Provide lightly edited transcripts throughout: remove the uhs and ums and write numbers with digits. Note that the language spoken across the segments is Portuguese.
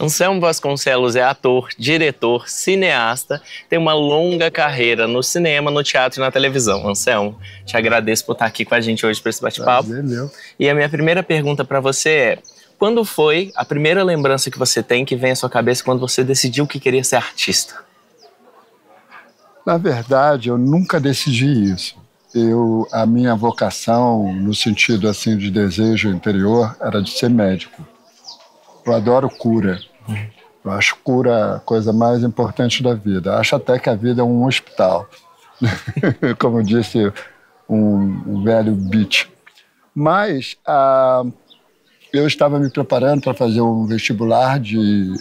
Anselmo Vasconcelos é ator, diretor, cineasta, tem uma longa carreira no cinema, no teatro e na televisão. Anselmo, te agradeço por estar aqui com a gente hoje para esse bate-papo. E a minha primeira pergunta para você é: quando foi a primeira lembrança que você tem que vem à sua cabeça quando você decidiu que queria ser artista? Na verdade, eu nunca decidi isso. A minha vocação, no sentido assim de desejo interior, era de ser médico. Eu adoro cura. Eu acho cura a coisa mais importante da vida. Acho até que a vida é um hospital. Como disse um velho beat. Mas eu estava me preparando para fazer um vestibular de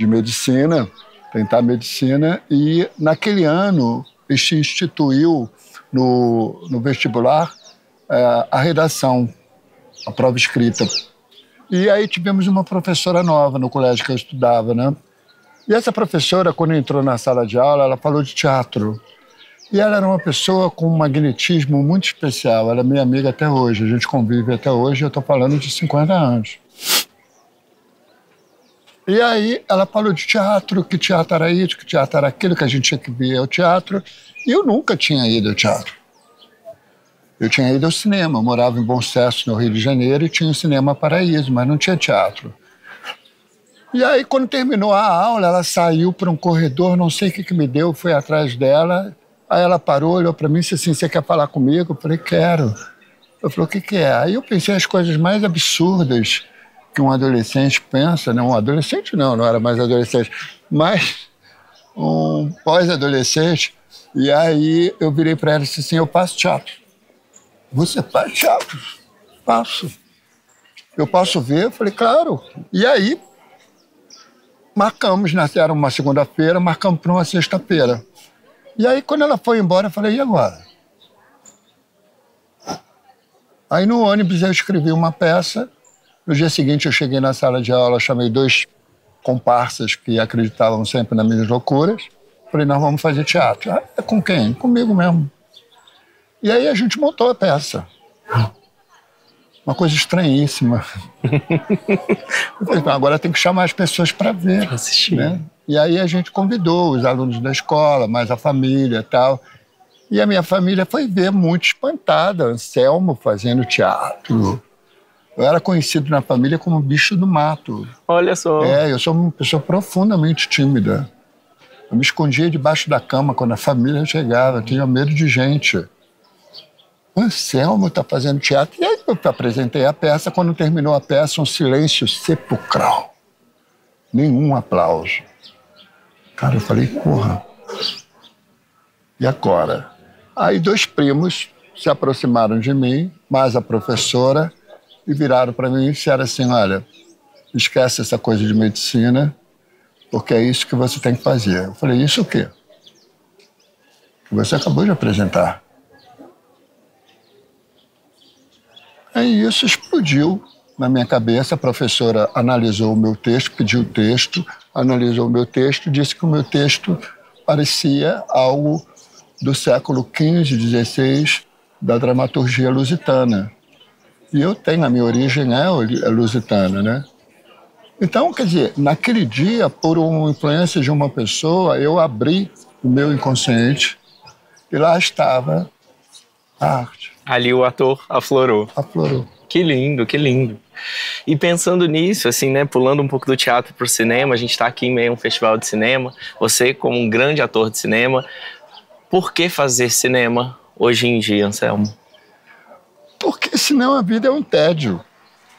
medicina, tentar medicina, e naquele ano se instituiu no vestibular a redação, a prova escrita. E aí tivemos uma professora nova no colégio que eu estudava, né? E essa professora, quando entrou na sala de aula, ela falou de teatro. E ela era uma pessoa com um magnetismo muito especial. Ela é minha amiga até hoje, a gente convive até hoje, eu estou falando de 50 anos. E aí ela falou de teatro, que teatro era isso, que teatro era aquilo, que a gente tinha que ver o teatro. E eu nunca tinha ido ao teatro. Eu tinha ido ao cinema, eu morava em Bom Sucesso, no Rio de Janeiro, e tinha o Cinema Paraíso, mas não tinha teatro. E aí, quando terminou a aula, ela saiu para um corredor, não sei o que me deu, fui atrás dela. Aí ela parou, olhou para mim e disse assim: você quer falar comigo? Eu falei: quero. Eu falei: o que é? Aí eu pensei as coisas mais absurdas que um adolescente pensa, né? Um adolescente não era mais adolescente, mas um pós-adolescente. E aí eu virei para ela e disse assim: eu faço teatro. Você faz teatro? Faço. Eu posso ver? Eu falei: claro. E aí marcamos, né? Era uma segunda-feira, marcamos para uma sexta-feira. E aí, quando ela foi embora, eu falei: e agora? Aí, no ônibus, eu escrevi uma peça. No dia seguinte, eu cheguei na sala de aula, chamei 2 comparsas que acreditavam sempre nas minhas loucuras. Falei: nós vamos fazer teatro. Ah, é com quem? Comigo mesmo. E aí, a gente montou a peça. Uma coisa estranhíssima. Eu falei: agora tem que chamar as pessoas para ver. Pra assistir. Né? E aí a gente convidou os alunos da escola, mais a família e tal. E a minha família foi ver, muito espantada, Anselmo fazendo teatro. Eu era conhecido na família como bicho do mato. Olha só. Eu sou uma pessoa profundamente tímida. Eu me escondia debaixo da cama quando a família chegava, eu tinha medo de gente. Anselmo está fazendo teatro. E aí eu apresentei a peça. Quando terminou a peça, um silêncio sepulcral. Nenhum aplauso. Cara, eu falei: porra. E agora? Aí 2 primos se aproximaram de mim, mais a professora, e viraram para mim e disseram assim: olha, esquece essa coisa de medicina, porque é isso que você tem que fazer. Eu falei: isso o quê? Que você acabou de apresentar. Aí isso explodiu na minha cabeça. A professora analisou o meu texto, pediu o texto, analisou o meu texto, disse que o meu texto parecia algo do século XV, XVI, da dramaturgia lusitana. E eu tenho, a minha origem é lusitana, né? Então, quer dizer, naquele dia, por uma influência de uma pessoa, eu abri o meu inconsciente e lá estava a arte. Ali o ator aflorou. Aflorou. Que lindo, que lindo. E pensando nisso, assim, né, pulando um pouco do teatro para o cinema, a gente está aqui em meio a um festival de cinema, você como um grande ator de cinema, por que fazer cinema hoje em dia, Anselmo? Porque senão a vida é um tédio,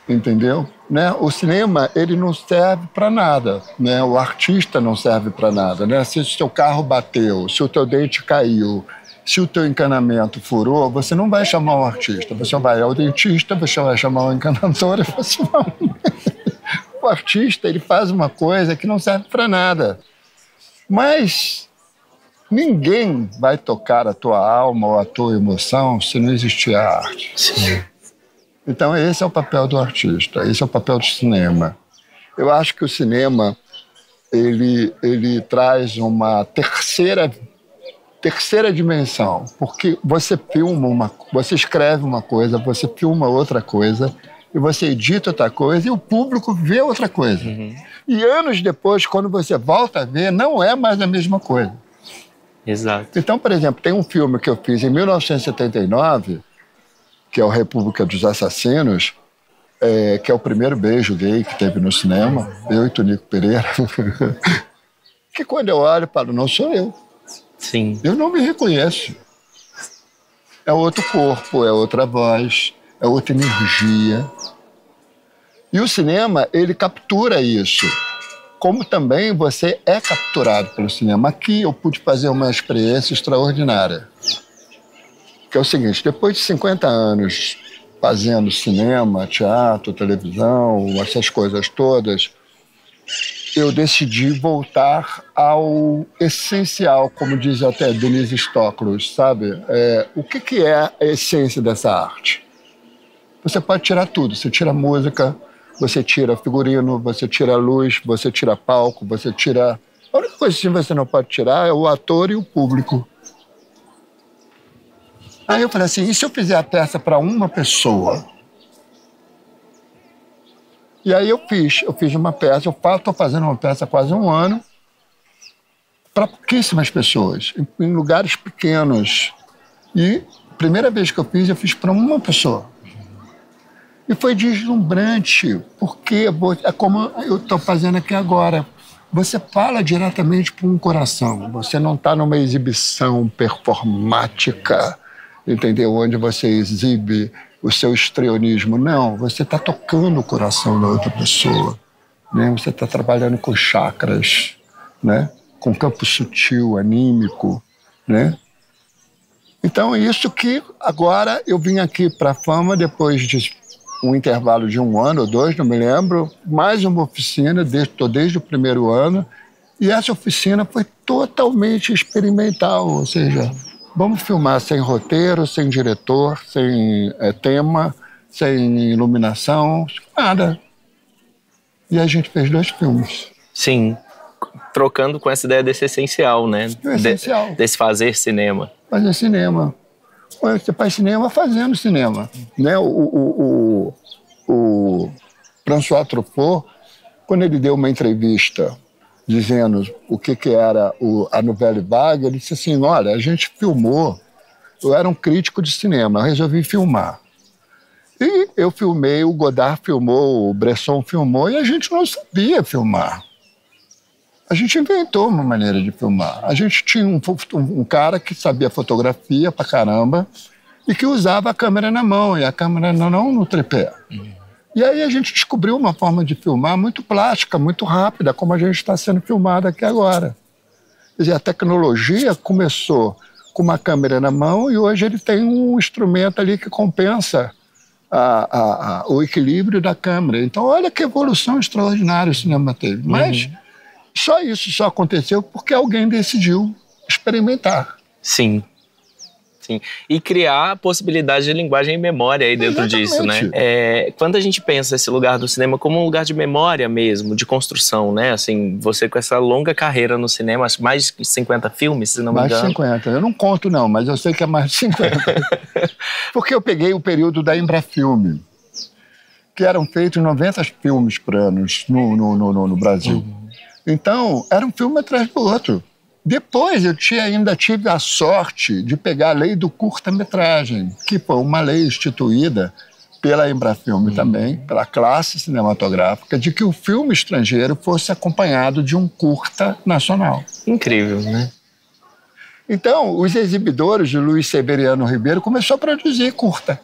entendeu? Né? O cinema, ele não serve para nada, né? O artista não serve para nada, né? Se o seu carro bateu, se o teu dente caiu, se o teu encanamento furou, você não vai chamar um artista, você vai ao dentista, você vai chamar um encanador e você vai... O artista, ele faz uma coisa que não serve para nada. Mas ninguém vai tocar a tua alma ou a tua emoção se não existir a arte. Sim. Então esse é o papel do artista, esse é o papel do cinema. Eu acho que o cinema, ele traz uma terceira dimensão, porque você filma você escreve uma coisa, você filma outra coisa e você edita outra coisa, e o público vê outra coisa. E anos depois, quando você volta a ver, não é mais a mesma coisa. Exato. Então, por exemplo, tem um filme que eu fiz em 1979, que é o República dos Assassinos, que é o primeiro beijo gay que teve no cinema, eu e Tonico Pereira, que quando eu olho, eu falo, não sou eu. Sim. Eu não me reconheço. É outro corpo, é outra voz, é outra energia. E o cinema, ele captura isso. Como também você é capturado pelo cinema. Aqui eu pude fazer uma experiência extraordinária. Que é o seguinte, depois de 50 anos fazendo cinema, teatro, televisão, essas coisas todas, eu decidi voltar ao essencial, como diz até Denise Stockrus, sabe? O que é a essência dessa arte? Você pode tirar tudo, você tira música, você tira figurino, você tira luz, você tira palco, você tira... A única coisa que você não pode tirar é o ator e o público. Aí eu falei assim, e se eu fizer a peça para uma pessoa? E aí eu fiz uma peça, eu estou fazendo uma peça há quase um ano, para pouquíssimas pessoas, em lugares pequenos. E a primeira vez que eu fiz para uma pessoa. E foi deslumbrante, porque é como eu estou fazendo aqui agora. Você fala diretamente para um coração. Você não está numa exibição performática, entendeu? Onde você exibe o seu histrionismo. Não, você está tocando o coração da outra pessoa. Né? Você está trabalhando com chakras, né? Com campo sutil, anímico. Né? Então, isso que agora eu vim aqui para a Fama depois de um intervalo de 1 ano ou 2, não me lembro, mais uma oficina, estou desde o primeiro ano, e essa oficina foi totalmente experimental, ou seja, vamos filmar sem roteiro, sem diretor, sem tema, sem iluminação, nada. E a gente fez 2 filmes. Sim, trocando com essa ideia desse essencial, né? Essencial. Desse fazer cinema. Fazer cinema. Você faz cinema fazendo cinema. Né? O François Truffaut, quando ele deu uma entrevista dizendo o que era a Nouvelle Vague, ele disse assim, olha, a gente filmou, eu era um crítico de cinema, eu resolvi filmar. E eu filmei, o Godard filmou, o Bresson filmou, e a gente não sabia filmar. A gente inventou uma maneira de filmar. A gente tinha um cara que sabia fotografia pra caramba e que usava a câmera na mão, e a câmera não no tripé. E aí a gente descobriu uma forma de filmar muito plástica, muito rápida, como a gente está sendo filmado aqui agora. Quer dizer, a tecnologia começou com uma câmera na mão e hoje ele tem um instrumento ali que compensa o equilíbrio da câmera. Então, olha que evolução extraordinária o cinema teve. Mas só isso só aconteceu porque alguém decidiu experimentar. Sim. Sim. E criar a possibilidade de linguagem e memória aí dentro disso, né? Quando a gente pensa esse lugar do cinema como um lugar de memória mesmo, de construção, né? Assim, você com essa longa carreira no cinema, acho mais de 50 filmes, se não me engano. Mais de 50. Eu não conto não, mas eu sei que é mais de 50. Porque eu peguei o período da Embrafilme, que eram feitos 90 filmes por ano no Brasil. Então, era um filme atrás do outro. Depois eu ainda tive a sorte de pegar a lei do curta-metragem, que foi uma lei instituída pela Embrafilme também, pela classe cinematográfica, de que o filme estrangeiro fosse acompanhado de um curta nacional. Incrível, né? Então, os exibidores de Luiz Severiano Ribeiro começaram a produzir curta.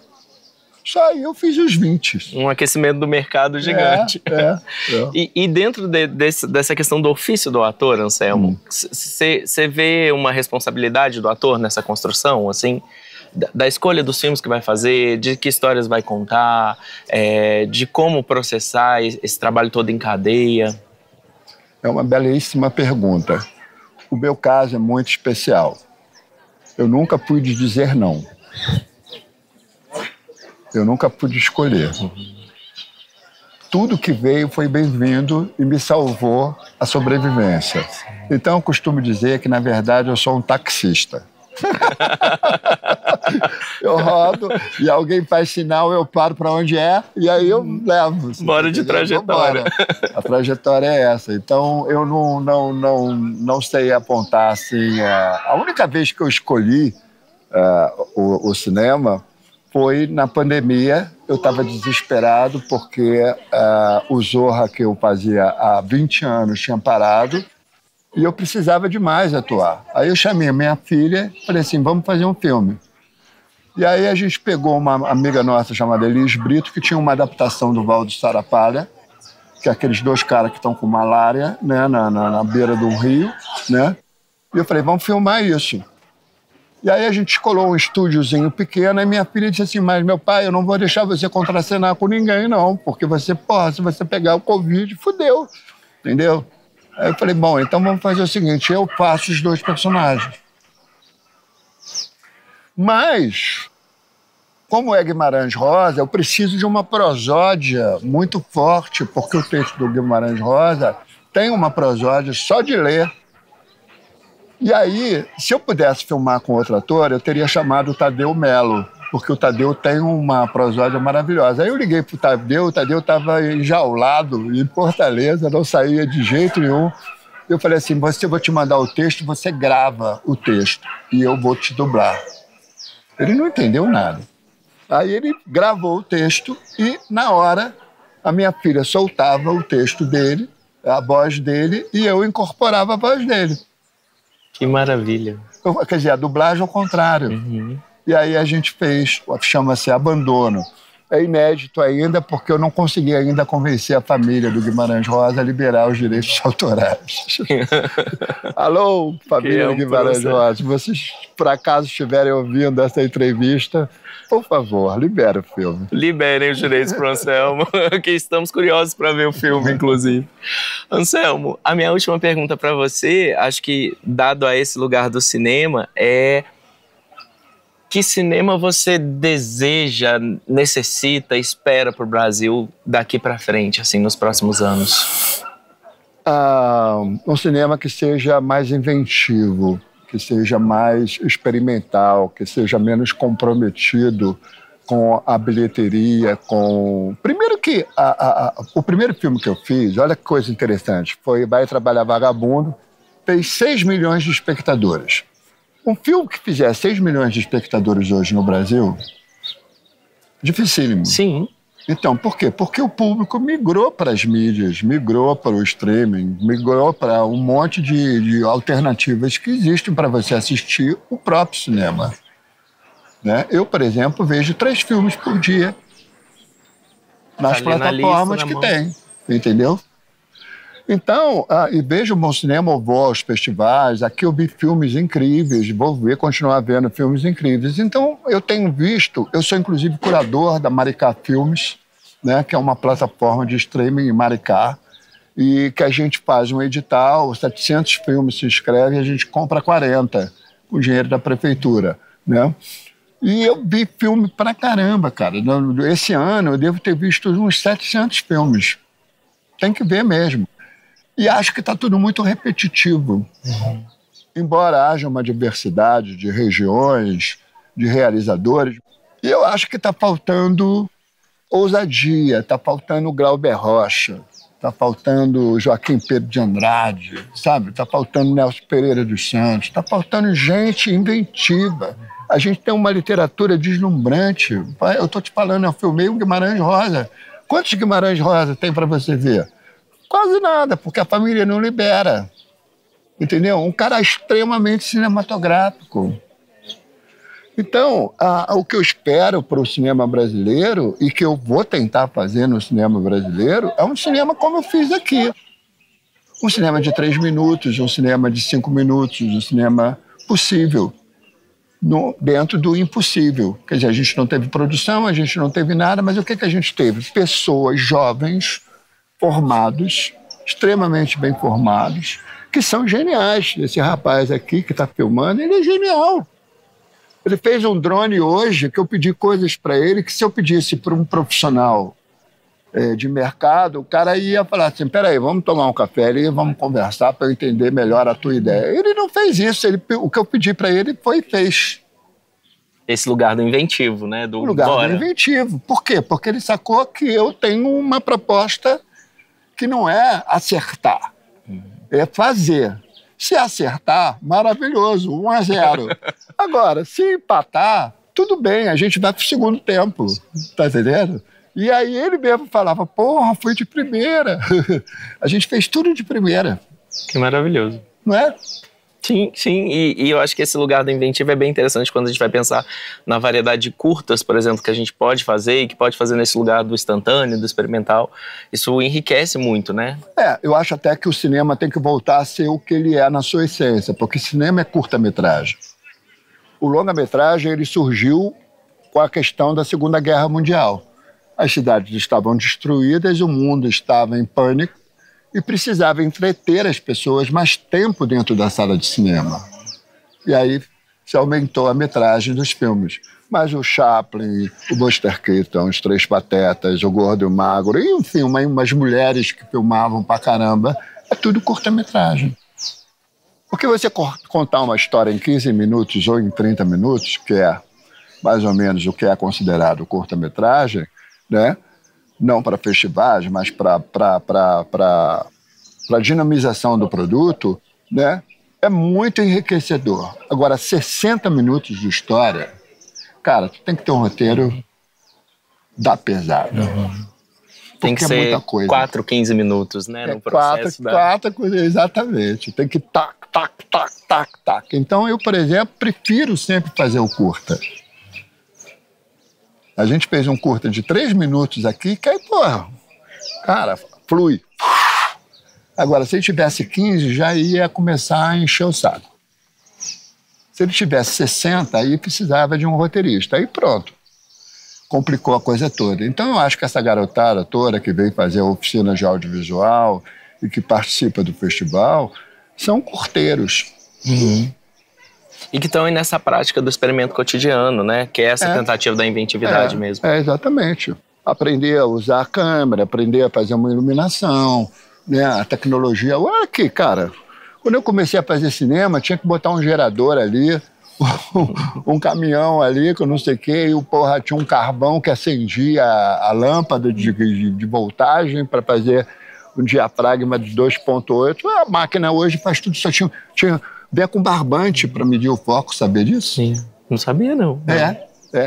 Só aí eu fiz os 20. Um aquecimento do mercado gigante. E dentro dessa questão do ofício do ator, Anselmo, você vê uma responsabilidade do ator nessa construção, assim, da escolha dos filmes que vai fazer, de que histórias vai contar, de como processar esse trabalho todo em cadeia? É uma belíssima pergunta. O meu caso é muito especial. Eu nunca pude dizer não. Eu nunca pude escolher. Tudo que veio foi bem-vindo e me salvou a sobrevivência. Então, eu costumo dizer que, na verdade, eu sou um taxista. Eu rodo e alguém faz sinal, eu paro para onde é e aí eu levo. Bora de trajetória. A trajetória é essa. Então, eu não sei apontar assim. A única vez que eu escolhi o cinema foi na pandemia. Eu estava desesperado porque o Zorra que eu fazia há 20 anos tinha parado e eu precisava demais atuar. Aí eu chamei a minha filha e falei assim, vamos fazer um filme. E aí a gente pegou uma amiga nossa chamada Elis Brito, que tinha uma adaptação do Val do Sarapalha, que é aqueles dois caras que estão com malária, né, na beira do rio, né? E eu falei, vamos filmar isso. E aí a gente colou um estúdiozinho pequeno e minha filha disse assim, mas meu pai, eu não vou deixar você contracenar com ninguém não, porque você, se você pegar o Covid, fudeu, entendeu? Aí eu falei, bom, então vamos fazer o seguinte, eu faço os dois personagens. Mas, como é Guimarães Rosa, eu preciso de uma prosódia muito forte, porque o texto do Guimarães Rosa tem uma prosódia só de ler. E aí, se eu pudesse filmar com outro ator, eu teria chamado o Tadeu Mello, porque o Tadeu tem uma prosódia maravilhosa. Aí eu liguei pro Tadeu, o Tadeu estava enjaulado em Fortaleza, não saía de jeito nenhum. Eu falei assim, eu vou te mandar o texto, você grava o texto e eu vou te dublar. Ele não entendeu nada. Aí ele gravou o texto e, na hora, a minha filha soltava o texto dele, a voz dele, e eu incorporava a voz dele. Que maravilha. Quer dizer, a dublagem ao contrário. Uhum. E aí a gente fez, chama-se Abandono. É inédito ainda porque eu não consegui ainda convencer a família do Guimarães Rosa a liberar os direitos autorais. Alô, família do Guimarães Rosa, se vocês por acaso estiverem ouvindo essa entrevista, por favor, libere o filme. Liberem os direitos para o Anselmo, que estamos curiosos para ver o filme, inclusive. Anselmo, a minha última pergunta para você, acho que dado a esse lugar do cinema, é que cinema você deseja, necessita, espera para o Brasil daqui para frente, assim, nos próximos anos? Um cinema que seja mais inventivo, que seja mais experimental, que seja menos comprometido com a bilheteria, com... Primeiro que o primeiro filme que eu fiz, olha que coisa interessante, foi Vai Trabalhar Vagabundo, fez 6 milhões de espectadores. Um filme que fizer 6 milhões de espectadores hoje no Brasil, dificílimo. Sim. Então, por quê? Porque o público migrou para as mídias, migrou para o streaming, migrou para um monte de alternativas que existem para você assistir o próprio cinema. Né? Eu, por exemplo, vejo 3 filmes por dia nas plataformas que tem, entendeu? Então, e vejo o bom cinema, eu vou aos festivais, aqui eu vi filmes incríveis, vou continuar vendo filmes incríveis. Então, eu tenho visto, eu sou inclusive curador da Maricá Filmes, né, que é uma plataforma de streaming em Maricá, e que a gente faz um edital, 700 filmes se inscrevem e a gente compra 40 com dinheiro da prefeitura, né? E eu vi filme pra caramba, cara. Esse ano eu devo ter visto uns 700 filmes. Tem que ver mesmo. E acho que está tudo muito repetitivo. Uhum. Embora haja uma diversidade de regiões, de realizadores, e eu acho que está faltando ousadia, está faltando Glauber Rocha, está faltando Joaquim Pedro de Andrade, sabe? Está faltando Nelson Pereira dos Santos, está faltando gente inventiva. A gente tem uma literatura deslumbrante. Eu estou te falando, eu filmei o Guimarães Rosa. Quantos Guimarães Rosa tem para você ver? Quase nada, porque a família não libera, entendeu? Um cara extremamente cinematográfico. Então, o que eu espero para o cinema brasileiro e que eu vou tentar fazer no cinema brasileiro é um cinema como eu fiz aqui. Um cinema de 3 minutos, um cinema de 5 minutos, um cinema possível, dentro do impossível. Quer dizer, a gente não teve produção, a gente não teve nada, mas o que a gente teve? Pessoas jovens, formados, extremamente bem formados, que são geniais. Esse rapaz aqui que está filmando, ele é genial. Ele fez um drone hoje que eu pedi coisas para ele que se eu pedisse para um profissional de mercado, o cara ia falar assim, peraí, vamos tomar um café ali, vamos conversar para eu entender melhor a tua ideia. Ele não fez isso, o que eu pedi para ele foi e fez. Esse lugar do inventivo, né? O lugar do inventivo. Por quê? Porque ele sacou que eu tenho uma proposta que não é acertar, é fazer. Se acertar, maravilhoso, 1-0. Agora, se empatar, tudo bem, a gente vai pro segundo tempo, tá entendendo? E aí ele mesmo falava, porra, foi de primeira. A gente fez tudo de primeira. Que maravilhoso. Não é? Sim, sim, e eu acho que esse lugar do inventivo é bem interessante quando a gente vai pensar na variedade de curtas, por exemplo, que a gente pode fazer e que pode fazer nesse lugar do instantâneo, do experimental. Isso enriquece muito, né? Eu acho até que o cinema tem que voltar a ser o que ele é na sua essência, porque cinema é curta-metragem. O longa-metragem, ele surgiu com a questão da Segunda Guerra Mundial. As cidades estavam destruídas, o mundo estava em pânico, e precisava entreter as pessoas mais tempo dentro da sala de cinema. E aí se aumentou a metragem dos filmes. Mas o Chaplin, o Buster Keaton, os Três Patetas, o Gordo e o Magro, e enfim, umas mulheres que filmavam pra caramba, é tudo curta-metragem. Porque você contar uma história em 15 minutos ou em 30 minutos, que é mais ou menos o que é considerado curta-metragem, né? Não para festivais, mas para dinamização do produto, né? É muito enriquecedor. Agora, 60 minutos de história, cara, tu tem que ter um roteiro da pesada. Tem que ser 4, 15 minutos, né? No processo quatro coisas, exatamente. Tem que tac, tac, tac, tac, tac. Então, eu, por exemplo, prefiro sempre fazer o curta. A gente fez um curta de 3 minutos aqui, que aí, porra, cara, flui. Agora, se ele tivesse 15, já ia começar a encher o saco. Se ele tivesse 60, aí precisava de um roteirista. Aí pronto. Complicou a coisa toda. Então, eu acho que essa garotada toda que veio fazer a oficina de audiovisual e que participa do festival são curteiros. E que estão aí nessa prática do experimento cotidiano, né? Que é essa tentativa da inventividade mesmo. Exatamente. Aprender a usar a câmera, aprender a fazer uma iluminação, né? A tecnologia. Olha aqui, cara. Quando eu comecei a fazer cinema, tinha que botar um gerador ali, um caminhão ali, que eu não sei o quê, e tinha um carvão que acendia a lâmpada de voltagem para fazer um diafragma de 2,8. A máquina hoje faz tudo, só tinha veio com barbante para medir o foco, sabia disso? Sim, não sabia não.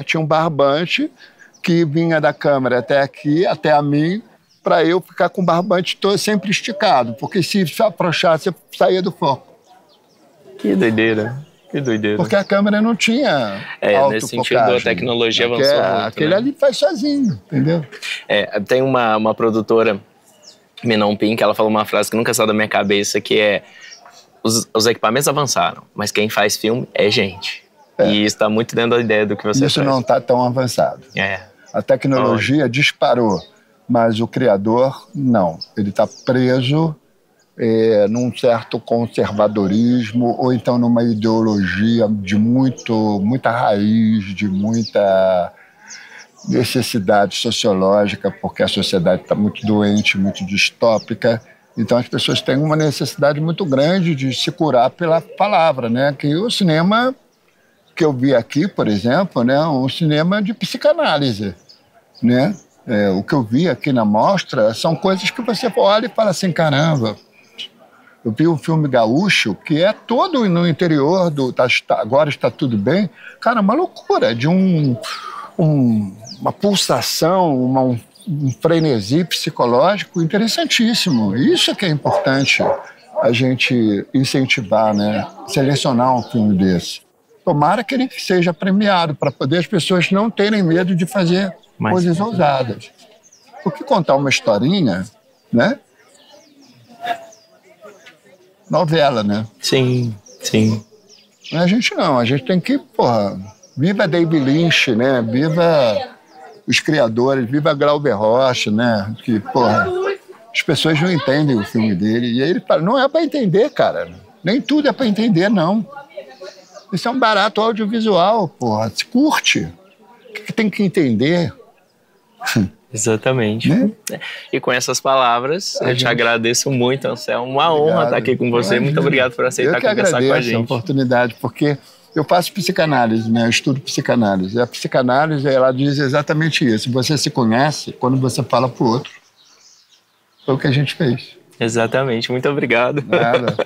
Tinha um barbante que vinha da câmera até aqui, até a mim, para eu ficar com o barbante todo sempre esticado, porque se afrouxasse, eu saía do foco. Que doideira, que doideira. Porque a câmera não tinha nesse sentido a tecnologia avançou muito. Aquele ali faz sozinho, entendeu? Tem uma produtora, Menon Pink, ela falou uma frase que nunca saiu da minha cabeça, que é: os equipamentos avançaram, mas quem faz filme é gente. E isso está muito dentro da ideia do que você Isso não está tão avançado. A tecnologia disparou, mas o criador, não. Ele está preso num certo conservadorismo ou então numa ideologia de muita raiz, de muita necessidade sociológica, porque a sociedade está muito doente, muito distópica. Então as pessoas têm uma necessidade muito grande de se curar pela palavra, né? Que o cinema que eu vi aqui, por exemplo, né, um cinema de psicanálise, né? O que eu vi aqui na mostra são coisas que você olha e fala assim, caramba. Eu vi um filme gaúcho que é todo no interior agora está tudo bem. Cara, uma loucura de uma pulsação, um frenesi psicológico interessantíssimo. Isso é que é importante a gente incentivar, né? Selecionar um filme desse. Tomara que ele seja premiado para poder as pessoas não terem medo de fazer coisas ousadas. Porque contar uma historinha, né? Novela, né? Sim, sim. A gente não, a gente tem que, viva David Lynch, né? Viva os criadores, viva Glauber Rocha, né? Que, as pessoas não entendem o filme dele. E aí ele fala, não é para entender, cara. Nem tudo é para entender, não. Isso é um barato audiovisual, se curte. O que tem que entender? Exatamente. Né? E com essas palavras, eu te agradeço muito, Anselmo. Uma honra estar aqui com você. Muito obrigado por aceitar conversar com a gente. Eu que agradeço a oportunidade, porque eu faço psicanálise, né? Eu estudo psicanálise. E a psicanálise, ela diz exatamente isso. Você se conhece quando você fala para o outro. Foi o que a gente fez. Exatamente. Muito obrigado. Nada.